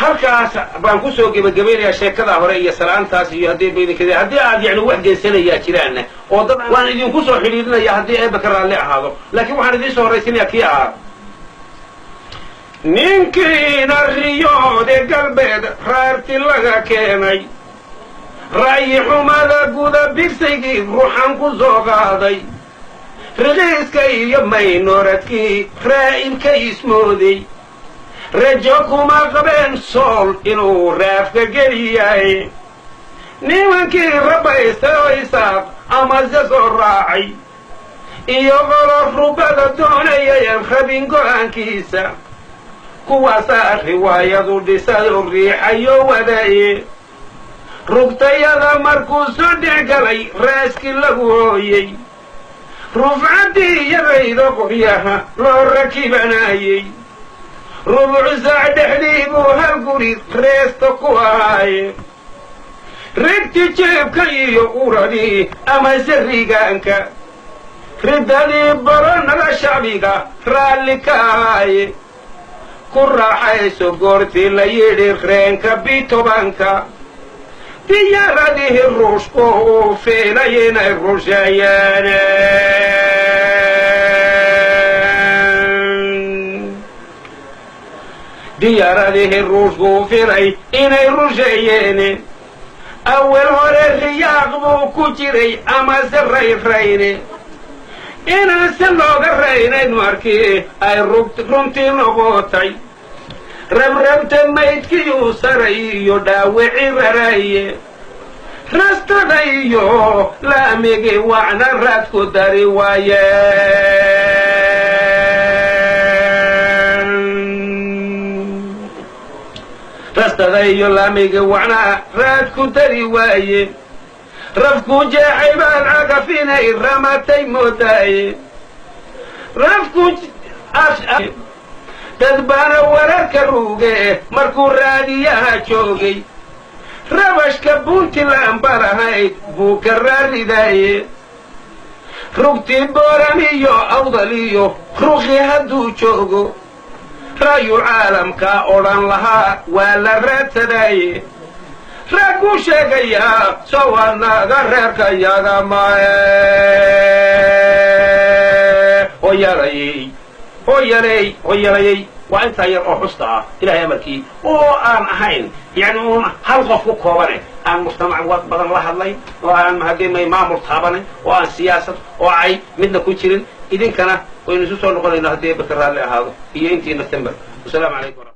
halkaas baan ku soo gabagabaynayaa sheekada hore iyo salaantaas iyo haddii baydinkeeda haddii aad yacni wax geysanayaa jiraanna oo dad waan idinku soo xidhiidhinaya haddii eebba ka raalli ahaado laakiin waxaan idiin soo horraysinayaa kii ahaa ninkiina riyoode galbeed raarti laga keenay ra'yi xumada guda bigsaygii ruuxan ku soo qaaday riqiiska iyo maynoradkii raa'ibka ismooday rajo kuma qabeen sool inuu raafka geliyahay nimankii rabaystay oo isaaq amase soo raacay iyo qolo rubada doonayeen rabin go'aankiisa kuwaasaa riwaayadu dhisayoo riixayo wadaye rugtayada markuu soo dhex galay raaskii lagu hooyey rufcaddii yarayda qoryaha loo rakibanayey rubucu saac dhexdii buu hal guri reesta ku ahaaye rigti jeebka iyo uradii amase rigaanka riddadii baronada shacbiga raalli ka ahaaye ku raaxayso goortii la yidhi reenka bitobanka diyaaradihii ruushku uu fiilay inay rusheeyeen diyaaradihii ruushku uu filay inay rusheeyeen awel hore riyaaq buu ku jiray amase rayrayne inaanse looga raynayn markii ay runtii noqotay rabrabta maydkiiyuu saray iyo dhaawici raraye rastada iyo laamigii wacna raadku dari waayeen rastada iyo laamigii wacna raadku dari waaye rafku jeexay baan cagafinay ramatay moodaaye rafku dad baana wararka ruuge markuu raadiyaha joogay rabashka puntland balahayd buu ka raaridaaye rugtii booran iyo awdal iyo ruqi hadduu joogo ra'yu caalamka odhan lahaa waa la raadsadaaye ragguu sheegayaa sowanaaga reerkayaga maaye hoyalayey waa intaa yar oo xusta ah ilaahay amarkii oo aan ahayn yani uun hal qof ku koobane aan mujtamac wad badan la hadlay oo aan haddii may maamul taabanay oo aan siyaasad oo cay midna ku jirin idinkana waynu isu soo noqonayna haddii eebba ka raalli ahaado iyo intiina sember wasalaamu calaykum.